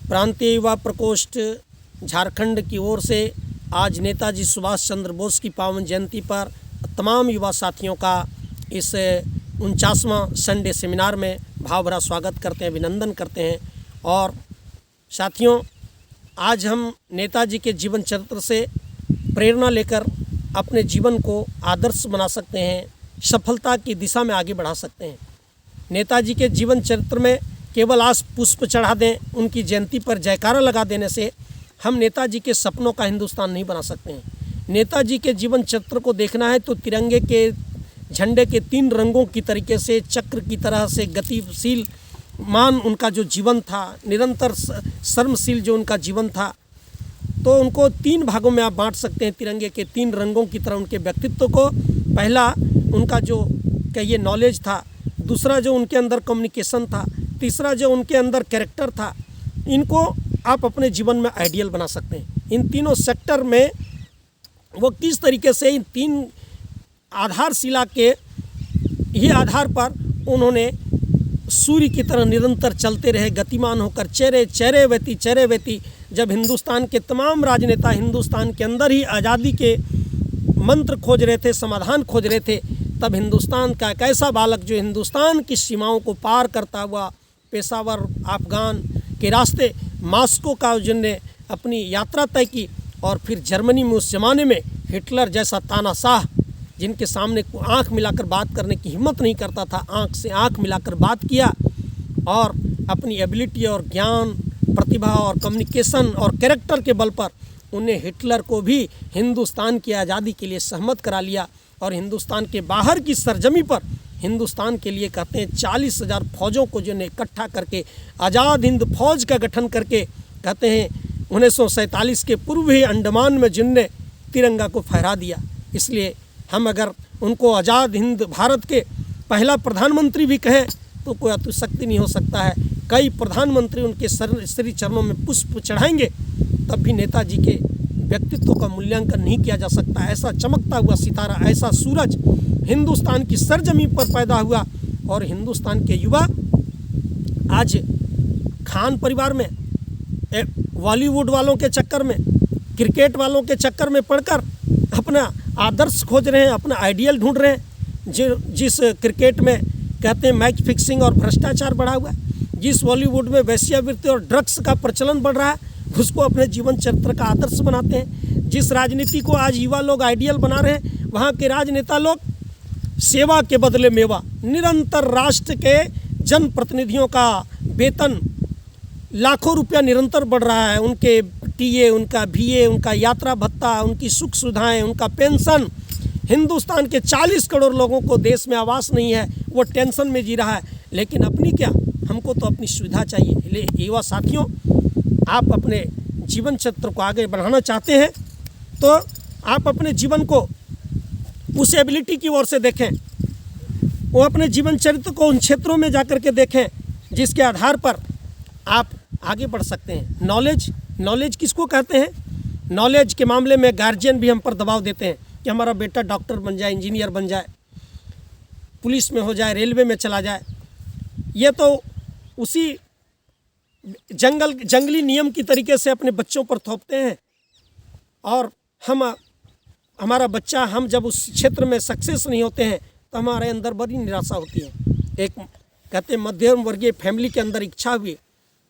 प्रांतीय युवा प्रकोष्ठ झारखंड की ओर से आज नेताजी सुभाष चंद्र बोस की पावन जयंती पर तमाम युवा साथियों का इस 49वां संडे सेमिनार में भाव भरा स्वागत करते हैं, अभिनंदन करते हैं। और साथियों, आज हम नेताजी के जीवन चरित्र से प्रेरणा लेकर अपने जीवन को आदर्श बना सकते हैं, सफलता की दिशा में आगे बढ़ा सकते हैं। नेताजी के जीवन चरित्र में केवल आज पुष्प चढ़ा दें, उनकी जयंती पर जयकारा लगा देने से हम नेताजी के सपनों का हिंदुस्तान नहीं बना सकते हैं। नेताजी के जीवन चरित्र को देखना है तो तिरंगे के झंडे के 3 रंगों की तरीके से, चक्र की तरह से गतिशील मान उनका जो जीवन था, निरंतर शर्मशील जो उनका जीवन था, तो उनको 3 भागों में आप बांट सकते हैं। तिरंगे के 3 रंगों की तरह उनके व्यक्तित्व को, पहला उनका जो कहिए नॉलेज था, दूसरा जो उनके अंदर कम्युनिकेशन था, तीसरा जो उनके अंदर कैरेक्टर था। इनको आप अपने जीवन में आइडियल बना सकते हैं। इन तीनों सेक्टर में वो किस तरीके से इन 3 आधारशिला के ही आधार पर उन्होंने सूर्य की तरह निरंतर चलते रहे, गतिमान होकर चेरे वेती। जब हिंदुस्तान के तमाम राजनेता हिंदुस्तान के अंदर ही आज़ादी के मंत्र खोज रहे थे, समाधान खोज रहे थे, तब हिंदुस्तान का एक ऐसा बालक जो हिंदुस्तान की सीमाओं को पार करता हुआ पेशावर, अफगान के रास्ते मॉस्को का जिनने अपनी यात्रा तय की, और फिर जर्मनी में उस ज़माने में हिटलर जैसा तानाशाह जिनके सामने आंख मिलाकर बात करने की हिम्मत नहीं करता था, आंख से आंख मिलाकर बात किया और अपनी एबिलिटी और ज्ञान, प्रतिभा और कम्युनिकेशन और कैरेक्टर के बल पर उन्हें हिटलर को भी हिंदुस्तान की आज़ादी के लिए सहमत करा लिया। और हिंदुस्तान के बाहर की सरजमी पर हिंदुस्तान के लिए कहते हैं 40,000 फौजों को जिन्हें इकट्ठा करके आज़ाद हिंद फौज का गठन करके कहते हैं 1947 के पूर्व ही अंडमान में जिनने तिरंगा को फहरा दिया। इसलिए हम अगर उनको आज़ाद हिंद भारत के पहला प्रधानमंत्री भी कहें तो कोई अतिशक्ति नहीं हो सकता है। कई प्रधानमंत्री उनके श्री चरणों में पुष्प चढ़ाएंगे तब भी नेताजी के व्यक्तित्व का मूल्यांकन नहीं किया जा सकता। ऐसा चमकता हुआ सितारा, ऐसा सूरज हिंदुस्तान की सरजमीन पर पैदा हुआ। और हिंदुस्तान के युवा आज खान परिवार में, बॉलीवुड वालों के चक्कर में, क्रिकेट वालों के चक्कर में पड़कर अपना आदर्श खोज रहे हैं, अपना आइडियल ढूंढ रहे हैं। जिस क्रिकेट में कहते हैं मैच फिक्सिंग और भ्रष्टाचार बढ़ा हुआ है, जिस बॉलीवुड में वेश्यावृत्ति और ड्रग्स का प्रचलन बढ़ रहा है, उसको अपने जीवन चरित्र का आदर्श बनाते हैं। जिस राजनीति को आज युवा लोग आइडियल बना रहे हैं, वहाँ के राजनेता लोग सेवा के बदले मेवा, निरंतर राष्ट्र के जनप्रतिनिधियों का वेतन लाखों रुपया निरंतर बढ़ रहा है। उनके टीए, उनका बीए, उनका यात्रा भत्ता, उनकी सुख सुविधाएं, उनका पेंशन। हिंदुस्तान के 40 करोड़ लोगों को देश में आवास नहीं है, वो टेंशन में जी रहा है। लेकिन अपनी क्या, हमको तो अपनी सुविधा चाहिए। इसलिए युवा साथियों, आप अपने जीवन चरित्र को आगे बढ़ाना चाहते हैं तो आप अपने जीवन को उस एबिलिटी की ओर से देखें। वो अपने जीवन चरित्र को उन क्षेत्रों में जाकर के देखें जिसके आधार पर आप आगे बढ़ सकते हैं। नॉलेज किसको कहते हैं? नॉलेज के मामले में गार्जियन भी हम पर दबाव देते हैं कि हमारा बेटा डॉक्टर बन जाए, इंजीनियर बन जाए, पुलिस में हो जाए, रेलवे में चला जाए। ये तो उसी जंगली नियम की तरीके से अपने बच्चों पर थोपते हैं। और हमारा बच्चा, हम जब उस क्षेत्र में सक्सेस नहीं होते हैं तो हमारे अंदर बड़ी निराशा होती है। एक कहते हैं मध्यम वर्गीय फैमिली के अंदर इच्छा हुई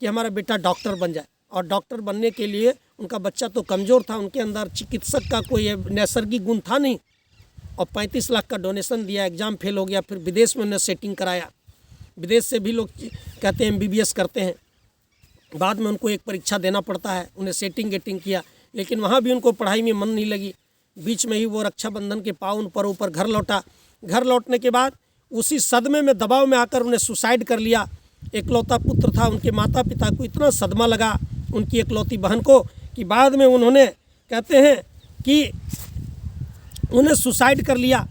कि हमारा बेटा डॉक्टर बन जाए, और डॉक्टर बनने के लिए उनका बच्चा तो कमज़ोर था, उनके अंदर चिकित्सक का कोई नैसर्गिक गुण था नहीं, और 35 लाख का डोनेशन दिया, एग्ज़ाम फेल हो गया, फिर विदेश में उन्हें सेटिंग कराया। विदेश से भी लोग कहते हैं MBBS करते हैं, बाद में उनको एक परीक्षा देना पड़ता है, उन्हें सेटिंग किया, लेकिन वहाँ भी उनको पढ़ाई में मन नहीं लगी। बीच में ही वो रक्षाबंधन के पावन पर्व पर घर लौटा। घर लौटने के बाद उसी सदमे में, दबाव में आकर उन्हें सुसाइड कर लिया। एकलौता पुत्र था, उनके माता पिता को इतना सदमा लगा उनकी एकलौती बहन को कि बाद में उन्होंने कहते हैं कि उन्हें सुसाइड कर लिया।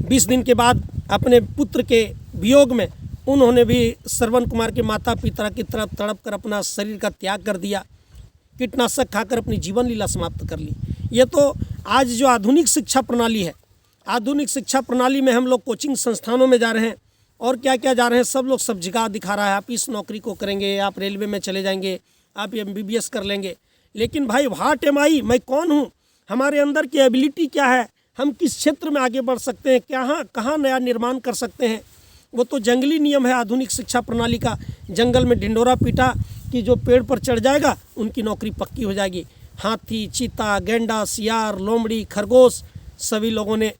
20 दिन के बाद अपने पुत्र के वियोग में उन्होंने भी श्रवण कुमार के माता पिता की तरफ तड़प कर अपना शरीर का त्याग कर दिया, कीटनाशक खाकर अपनी जीवन लीला समाप्त कर ली। ये तो आज जो आधुनिक शिक्षा प्रणाली है, आधुनिक शिक्षा प्रणाली में हम लोग कोचिंग संस्थानों में जा रहे हैं और क्या क्या जा रहे हैं, सब लोग सब जगह दिखा रहा है। आप इस नौकरी को करेंगे, आप रेलवे में चले जाएंगे, आप MBBS कर लेंगे। लेकिन भाई व्हाट एम आई, मैं कौन हूँ, हमारे अंदर की एबिलिटी क्या है, हम किस क्षेत्र में आगे बढ़ सकते हैं, कहाँ नया निर्माण कर सकते हैं। वो तो जंगली नियम है आधुनिक शिक्षा प्रणाली का, जंगल में ढिंडोरा पीटा कि जो पेड़ पर चढ़ जाएगा उनकी नौकरी पक्की हो जाएगी। हाथी, चीता, गैंडा, सियार, लोमड़ी, खरगोश, सभी लोगों ने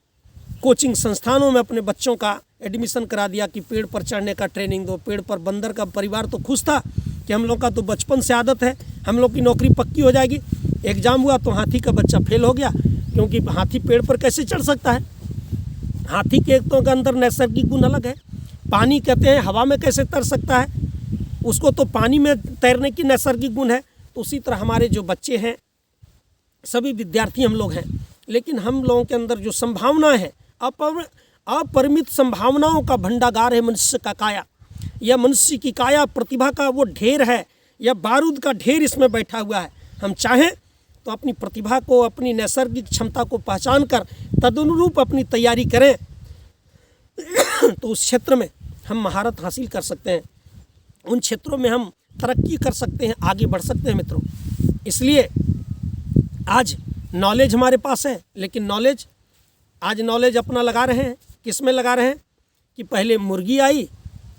कोचिंग संस्थानों में अपने बच्चों का एडमिशन करा दिया कि पेड़ पर चढ़ने का ट्रेनिंग दो। पेड़ पर बंदर का परिवार तो खुश था कि हम लोग का तो बचपन से आदत है, हम लोग की नौकरी पक्की हो जाएगी। एग्ज़ाम हुआ तो हाथी का बच्चा फेल हो गया, क्योंकि हाथी पेड़ पर कैसे चढ़ सकता है। हाथी के एक तो अंदर नैसर्गिक गुण अलग है। पानी कहते हैं हवा में कैसे तैर सकता है, उसको तो पानी में तैरने की नैसर्गिक गुण है। तो उसी तरह हमारे जो बच्चे हैं, सभी विद्यार्थी हम लोग हैं, लेकिन हम लोगों के अंदर जो संभावनाएं हैं, अपरिमित संभावनाओं का भंडागार है मनुष्य का काया। यह मनुष्य की काया प्रतिभा का वो ढेर है, यह बारूद का ढेर इसमें बैठा हुआ है। हम चाहें तो अपनी प्रतिभा को, अपनी नैसर्गिक क्षमता को पहचान कर तदनुरूप अपनी तैयारी करें तो उस क्षेत्र में हम महारत हासिल कर सकते हैं, उन क्षेत्रों में हम तरक्की कर सकते हैं, आगे बढ़ सकते हैं मित्रों। इसलिए आज नॉलेज हमारे पास है, लेकिन नॉलेज अपना लगा रहे हैं, किस में लगा रहे हैं कि पहले मुर्गी आई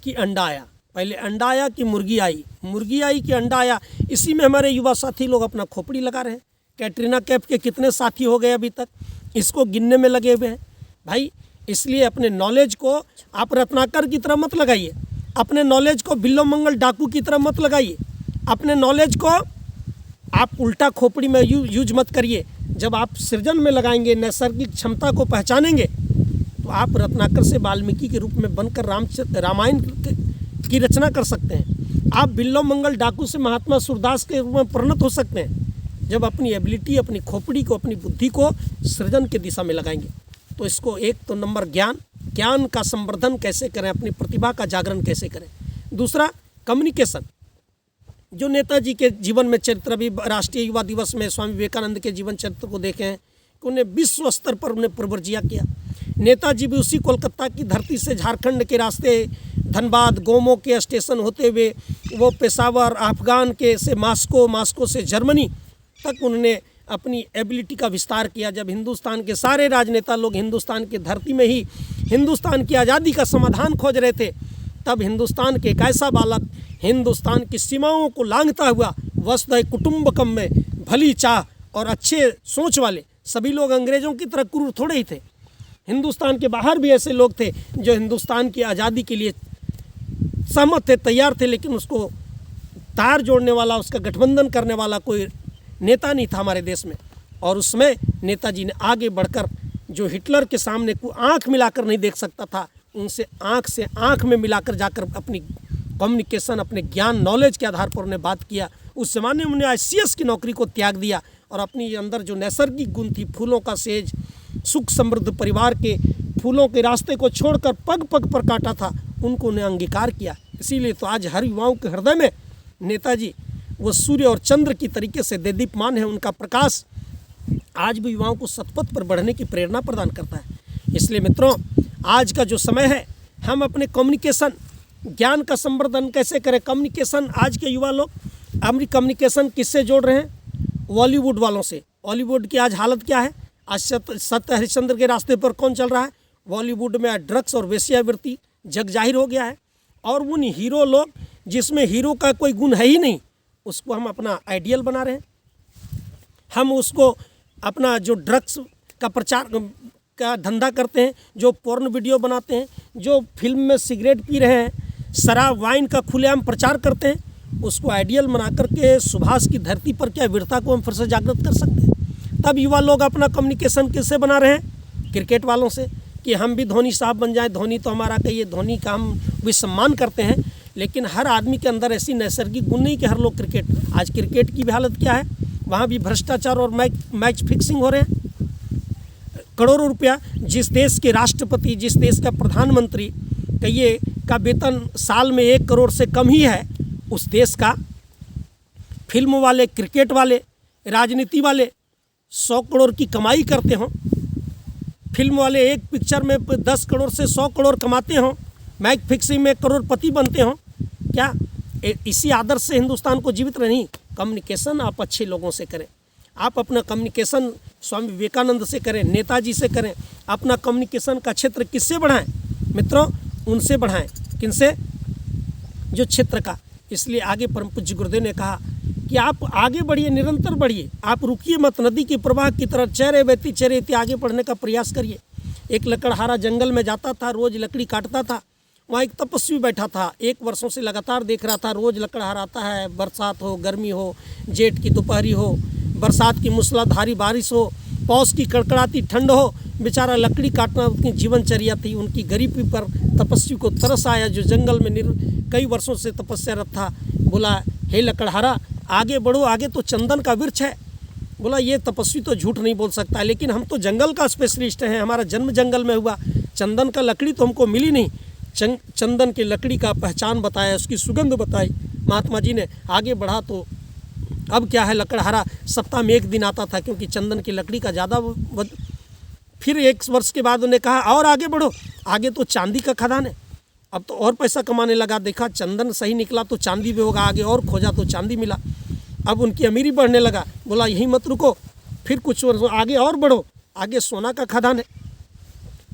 कि अंडा आया, पहले अंडा आया कि मुर्गी आई, मुर्गी आई कि अंडा आया। इसी में हमारे युवा साथी लोग अपना खोपड़ी लगा रहे हैं। कैटरीना कैफ के कितने साथी हो गए अभी तक, इसको गिनने में लगे हुए हैं भाई। इसलिए अपने नॉलेज को आप रत्नाकर की तरह मत लगाइए, अपने नॉलेज को बिल्लो मंगल डाकू की तरह मत लगाइए, अपने नॉलेज को आप उल्टा खोपड़ी में यूज मत करिए। जब आप सृजन में लगाएंगे, नैसर्गिक क्षमता को पहचानेंगे, तो आप रत्नाकर से वाल्मीकि के रूप में बनकर रामायण की रचना कर सकते हैं। आप बिल्लो मंगल डाकू से महात्मा सूरदास के रूप में परिणत हो सकते हैं, जब अपनी एबिलिटी, अपनी खोपड़ी को, अपनी बुद्धि को सृजन के दिशा में लगाएंगे। तो इसको एक तो नंबर ज्ञान का संवर्धन कैसे करें, अपनी प्रतिभा का जागरण कैसे करें। दूसरा कम्युनिकेशन, जो नेताजी के जीवन में चरित्र, अभी राष्ट्रीय युवा दिवस में स्वामी विवेकानंद के जीवन चरित्र को देखें कि उन्हें विश्व स्तर पर उन्हें प्रवर्जिया किया। नेताजी भी उसी कोलकाता की धरती से झारखंड के रास्ते धनबाद, गोमो के स्टेशन होते हुए वो पेशावर, अफगान के से मास्को से जर्मनी तक उन्होंने अपनी एबिलिटी का विस्तार किया। जब हिंदुस्तान के सारे राजनेता लोग हिंदुस्तान की धरती में ही हिंदुस्तान की आज़ादी का समाधान खोज रहे थे, तब हिंदुस्तान के एक ऐसा बालक हिंदुस्तान की सीमाओं को लांघता हुआ वसुधैव कुटुंबकम में भली चाह और अच्छे सोच वाले सभी लोग अंग्रेज़ों की तरह क्रूर थोड़े ही थे। हिंदुस्तान के बाहर भी ऐसे लोग थे जो हिंदुस्तान की आज़ादी के लिए सहमत थे, तैयार थे, लेकिन उसको तार जोड़ने वाला, उसका गठबंधन करने वाला कोई नेता नहीं था हमारे देश में। और उसमें नेताजी ने आगे बढ़कर, जो हिटलर के सामने को आँख मिलाकर नहीं देख सकता था, उनसे आँख से आँख में मिलाकर जाकर अपनी कम्युनिकेशन, अपने ज्ञान, नॉलेज के आधार पर उन्हें बात किया। उस ज़माने में उन्हें ICS की नौकरी को त्याग दिया और अपनी अंदर जो नैसर्गिक गुण थी, फूलों का सेज, सुख समृद्ध परिवार के फूलों के रास्ते को छोड़कर पग पग पर काटा था, उनको उन्हें अंगीकार किया। इसीलिए तो आज हर युवाओं के हृदय में नेताजी वो सूर्य और चंद्र की तरीके से देदीप्यमान है। उनका प्रकाश आज भी युवाओं को सतपथ पर बढ़ने की प्रेरणा प्रदान करता है। इसलिए मित्रों, आज का जो समय है, हम अपने कम्युनिकेशन, ज्ञान का संवर्धन कैसे करें। कम्युनिकेशन, आज के युवा लोग अपनी कम्युनिकेशन किससे जोड़ रहे हैं? बॉलीवुड वालों से। बॉलीवुड की आज हालत क्या है? आज सत्य हरिश्चंद्र के रास्ते पर कौन चल रहा है? बॉलीवुड में ड्रग्स और वेश्यावृत्ति जग जाहिर हो गया है। और उन हीरो लोग जिसमें हीरो का कोई गुण है ही नहीं, उसको हम अपना आइडियल बना रहे हैं। हम उसको अपना जो ड्रग्स का प्रचार का धंधा करते हैं, जो पोर्न वीडियो बनाते हैं, जो फिल्म में सिगरेट पी रहे हैं, शराब वाइन का खुलेआम प्रचार करते हैं, उसको आइडियल बना करके सुभाष की धरती पर क्या वीरता को हम फिर से जागृत कर सकते हैं। तब युवा लोग अपना कम्युनिकेशन किससे बना रहे हैं? क्रिकेट वालों से, कि हम भी धोनी साहब बन जाएं। धोनी तो हमारा कहिए, धोनी का हम भी सम्मान करते हैं, लेकिन हर आदमी के अंदर ऐसी नैसर्गिक गुण नहीं कि हर लोग क्रिकेट। आज क्रिकेट की भी हालत क्या है? वहाँ भी भ्रष्टाचार और मैच फिक्सिंग हो रहे हैं। करोड़ों रुपया जिस देश के राष्ट्रपति, जिस देश का प्रधानमंत्री कहिए का वेतन साल में 1 करोड़ से कम ही है, उस देश का फिल्म वाले, क्रिकेट वाले, राजनीति वाले 100 करोड़ की कमाई करते हों। फिल्म वाले एक पिक्चर में 10 करोड़ से 100 करोड़ कमाते हों, मैच फिक्सिंग में करोड़पति बनते हों। क्या इसी आदर्श से हिंदुस्तान को जीवित नहीं? कम्युनिकेशन आप अच्छे लोगों से करें। आप अपना कम्युनिकेशन स्वामी विवेकानंद से करें, नेताजी से करें। अपना कम्युनिकेशन का क्षेत्र किससे बढ़ाएं मित्रों? उनसे बढ़ाएं। किनसे? जो क्षेत्र का। इसलिए आगे परम पूज्य गुरुदेव ने कहा कि आप आगे बढ़िए, निरंतर बढ़िए, आप रुकिए मत। नदी के प्रवाह की तरह चेहरे बेती चेहरे आगे बढ़ने का प्रयास करिए। एक लकड़हारा जंगल में जाता था, रोज लकड़ी काटता था। वहाँ एक तपस्वी बैठा था, 1 वर्षों से लगातार देख रहा था। रोज लकड़हारा आता है, बरसात हो, गर्मी हो, जेठ की दोपहरी हो, बरसात की मूसलाधारी बारिश हो, पौष की कड़कड़ाती ठंड हो, बेचारा लकड़ी काटना उनकी जीवनचर्या थी। उनकी गरीबी पर तपस्वी को तरस आया, जो जंगल में कई वर्षों से तपस्यारत था। बोला, हे लकड़हारा, आगे बढ़ो, आगे तो चंदन का वृक्ष है। बोला, ये तपस्वी तो झूठ नहीं बोल सकता, लेकिन हम तो जंगल का स्पेशलिस्ट हैं, हमारा जन्म जंगल में हुआ। चंदन का लकड़ी तो हमको मिली नहीं। चंदन की लकड़ी का पहचान बताया, उसकी सुगंध बताई महात्मा जी ने। आगे बढ़ा तो अब क्या है, लकड़हारा सप्ताह में 1 दिन आता था, क्योंकि चंदन की लकड़ी का ज़्यादा। फिर 1 वर्ष के बाद उन्हें कहा, और आगे बढ़ो, आगे तो चांदी का खदान है। अब तो और पैसा कमाने लगा। देखा चंदन सही निकला तो चांदी भी होगा, आगे और खोजा तो चांदी मिला। अब उनकी अमीरी बढ़ने लगा। बोला, यहीं मत रुको, फिर कुछ वर्ष आगे और बढ़ो, आगे सोना का खदान है।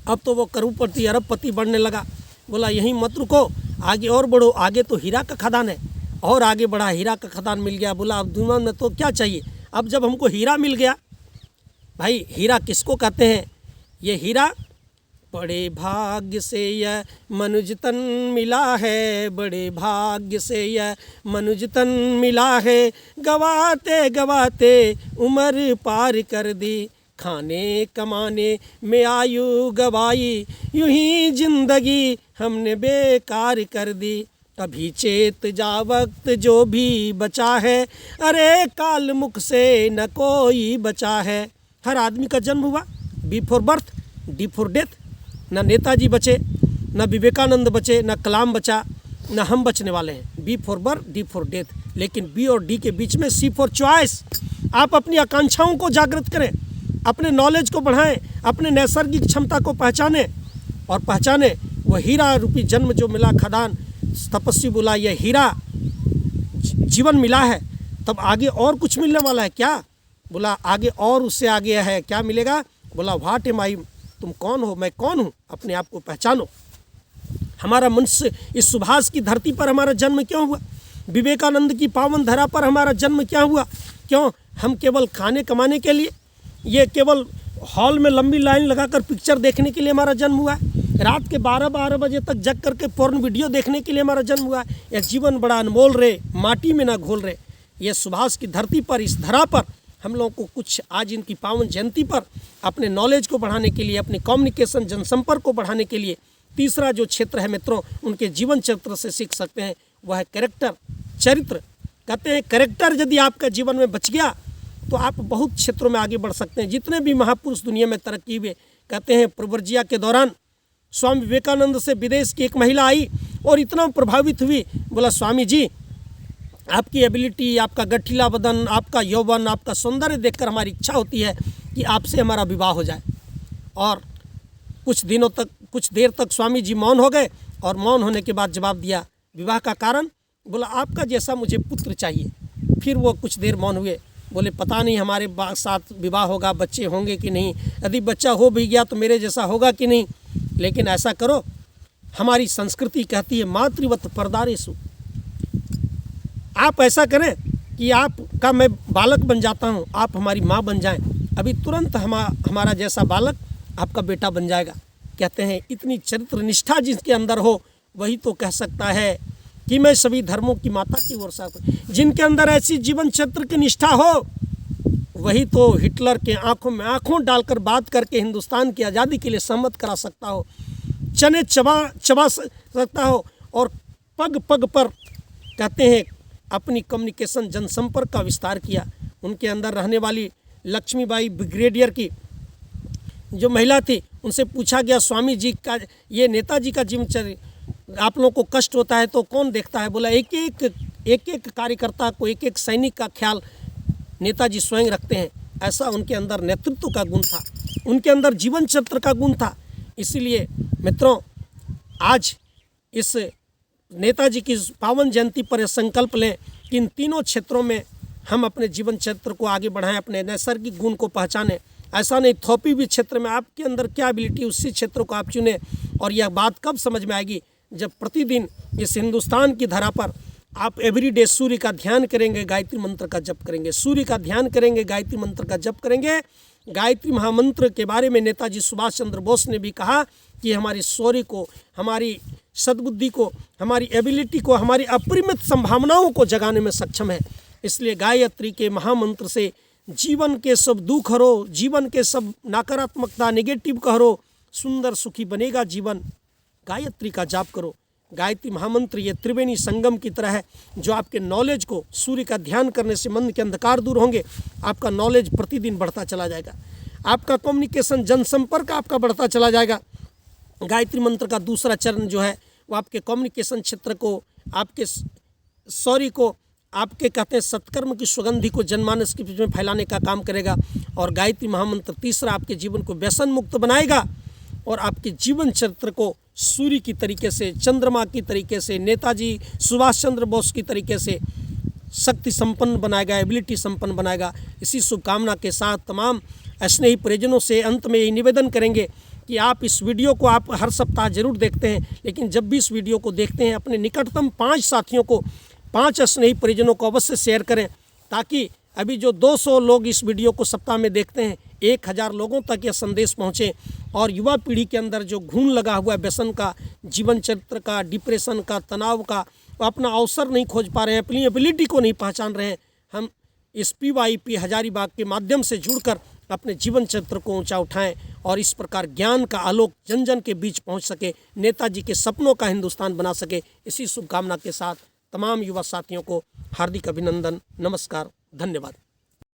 अब तो वो करोड़पति अरबपति बढ़ने लगा। बोला, यहीं मत रुको, आगे और बढ़ो, आगे तो हीरा का खदान है। और आगे बढ़ा, हीरा का खदान मिल गया। बोला, अब दुनिया में तो क्या चाहिए, अब जब हमको हीरा मिल गया। भाई हीरा किसको कहते हैं? ये हीरा बड़े भाग्य से यह मनुज तन मिला है, बड़े भाग्य से यह मनुज तन मिला है। गवाते गवाते उम्र पार कर दी, खाने कमाने में आयु गवाई, यूं ही जिंदगी हमने बेकार कर दी। अभी चेत जा वक्त जो भी बचा है, अरे काल मुख से न कोई बचा है। हर आदमी का जन्म हुआ, B for birth, D for death. न नेताजी बचे, न विवेकानंद बचे, न कलाम बचा, न हम बचने वाले हैं। B for birth, D for death. लेकिन बी और डी के बीच में सी फॉर चॉइस। आप अपनी आकांक्षाओं को जागृत करें, अपने नॉलेज को बढ़ाएं, अपने नैसर्गिक क्षमता को पहचानें और पहचानें। वह हीरा रूपी जन्म जो मिला खदान, तपस्वी बोला, यह हीरा जीवन मिला है, तब आगे और कुछ मिलने वाला है क्या? बोला, आगे और उससे आगे है, क्या मिलेगा? बोला, व्हाट एम आई, तुम कौन हो, मैं कौन हूँ, अपने आप को पहचानो। हमारा मनुष्य इस सुभाष की धरती पर हमारा जन्म क्यों हुआ? विवेकानंद की पावन धरा पर हमारा जन्म क्या हुआ? क्यों? हम केवल खाने कमाने के लिए, ये केवल हॉल में लंबी लाइन लगाकर पिक्चर देखने के लिए हमारा जन्म हुआ है? रात के 12-12 बजे तक जग करके पोर्न वीडियो देखने के लिए हमारा जन्म हुआ है? यह जीवन बड़ा अनमोल रे, माटी में ना घोल रे। ये सुभाष की धरती पर, इस धरा पर हम लोगों को कुछ आज इनकी पावन जयंती पर अपने नॉलेज को बढ़ाने के लिए, अपने कम्युनिकेशन जनसंपर्क को बढ़ाने के लिए, तीसरा जो क्षेत्र है मित्रों, उनके जीवन चरित्र से सीख सकते हैं, वह है कैरेक्टर, चरित्र। कहते हैं कैरेक्टर यदि आपका जीवन में बच गया तो आप बहुत क्षेत्रों में आगे बढ़ सकते हैं। जितने भी महापुरुष दुनिया में तरक्की हुए, कहते हैं प्रव्रजिया के दौरान स्वामी विवेकानंद से विदेश की एक महिला आई और इतना प्रभावित हुई। बोला, स्वामी जी, आपकी एबिलिटी, आपका गठीला बदन, आपका यौवन, आपका सौंदर्य देखकर हमारी इच्छा होती है कि आपसे हमारा विवाह हो जाए। और कुछ देर तक स्वामी जी मौन हो गए और मौन होने के बाद जवाब दिया, विवाह का कारण? बोला, आपका जैसा मुझे पुत्र चाहिए। फिर वो कुछ देर मौन हुए। बोले, पता नहीं हमारे साथ विवाह होगा, बच्चे होंगे कि नहीं, यदि बच्चा हो भी गया तो मेरे जैसा होगा कि नहीं। लेकिन ऐसा करो, हमारी संस्कृति कहती है मातृवत परदारेसु, आप ऐसा करें कि आपका मैं बालक बन जाता हूँ, आप हमारी माँ बन जाएं। अभी तुरंत हमारा जैसा बालक आपका बेटा बन जाएगा। कहते हैं इतनी चरित्र निष्ठा जिसके अंदर हो, वही तो कह सकता है कि मैं सभी धर्मों की माता की ओर से। जिनके अंदर ऐसी जीवन चरित्र की निष्ठा हो, वही तो हिटलर के आंखों में आंखों डालकर बात करके हिंदुस्तान की आज़ादी के लिए सहमत करा सकता हो, चने चबा सकता हो, और पग पग पर कहते हैं अपनी कम्युनिकेशन जनसंपर्क का विस्तार किया। उनके अंदर रहने वाली लक्ष्मीबाई ब्रिगेडियर की जो महिला थी, उनसे पूछा गया, स्वामी जी का ये नेताजी का जीवनचर्या आप लोगों को कष्ट होता है तो कौन देखता है? बोला, एक एक कार्यकर्ता को, एक एक सैनिक का ख्याल नेताजी स्वयं रखते हैं। ऐसा उनके अंदर नेतृत्व का गुण था, उनके अंदर जीवन चरित्र का गुण था। इसीलिए मित्रों, आज इस नेताजी की पावन जयंती पर यह संकल्प लें कि इन तीनों क्षेत्रों में हम अपने जीवन चरित्र को आगे बढ़ाएं, अपने नैसर्गिक गुण को पहचानें। ऐसा नहीं थोपी भी क्षेत्र में आपके अंदर क्या एबिलिटी उसी क्षेत्र को आप चुनें। और यह बात कब समझ में आएगी, जब प्रतिदिन इस हिंदुस्तान की धरा पर आप एवरीडे सूर्य का ध्यान करेंगे, गायत्री मंत्र का जप करेंगे, सूर्य का ध्यान करेंगे, गायत्री मंत्र का जप करेंगे। गायत्री महामंत्र के बारे में नेताजी सुभाष चंद्र बोस ने भी कहा कि हमारी शौर्य को, हमारी सद्बुद्धि को, हमारी एबिलिटी को, हमारी अपरिमित संभावनाओं को जगाने में सक्षम है। इसलिए गायत्री के महामंत्र से जीवन के सब दुख हरो, जीवन के सब नकारात्मकता नेगेटिव का हरो, सुंदर सुखी बनेगा जीवन। गायत्री का जाप करो। गायत्री महामंत्र ये त्रिवेणी संगम की तरह है, जो आपके नॉलेज को, सूर्य का ध्यान करने से मन के अंधकार दूर होंगे, आपका नॉलेज प्रतिदिन बढ़ता चला जाएगा, आपका कम्युनिकेशन जनसंपर्क आपका बढ़ता चला जाएगा। गायत्री मंत्र का दूसरा चरण जो है वो आपके कम्युनिकेशन क्षेत्र को, आपके शौर्य को, आपके कहते हैं सत्कर्म की सुगंधि को जनमानस के बीच में फैलाने का काम करेगा। और गायत्री महामंत्र तीसरा आपके जीवन को व्यसन मुक्त बनाएगा और आपके जीवन चरित्र को सूर्य की तरीके से, चंद्रमा की तरीके से, नेताजी सुभाष चंद्र बोस की तरीके से शक्ति संपन्न बनाएगा, एबिलिटी संपन्न बनाएगा। इसी शुभकामना के साथ तमाम स्नेही परिजनों से अंत में यही निवेदन करेंगे कि आप इस वीडियो को आप हर सप्ताह जरूर देखते हैं, लेकिन जब भी इस वीडियो को देखते हैं अपने निकटतम 5 साथियों को, 5 स्नेही परिजनों को अवश्य शेयर करें, ताकि अभी जो 200 लोग इस वीडियो को सप्ताह में देखते हैं, 1000 लोगों तक यह संदेश पहुँचे और युवा पीढ़ी के अंदर जो घून लगा हुआ है व्यसन का, जीवन चरित्र का, डिप्रेशन का, तनाव का, वो अपना अवसर नहीं खोज पा रहे हैं, अपनी एबिलिटी को नहीं पहचान रहे हैं। हम इस PYP हजारीबाग के माध्यम से जुड़कर अपने जीवन चरित्र को ऊंचा उठाएं और इस प्रकार ज्ञान का आलोक जन जन के बीच पहुंच सके, नेताजी के सपनों का हिंदुस्तान बना सके। इसी शुभकामना के साथ तमाम युवा साथियों को हार्दिक अभिनंदन, नमस्कार, धन्यवाद।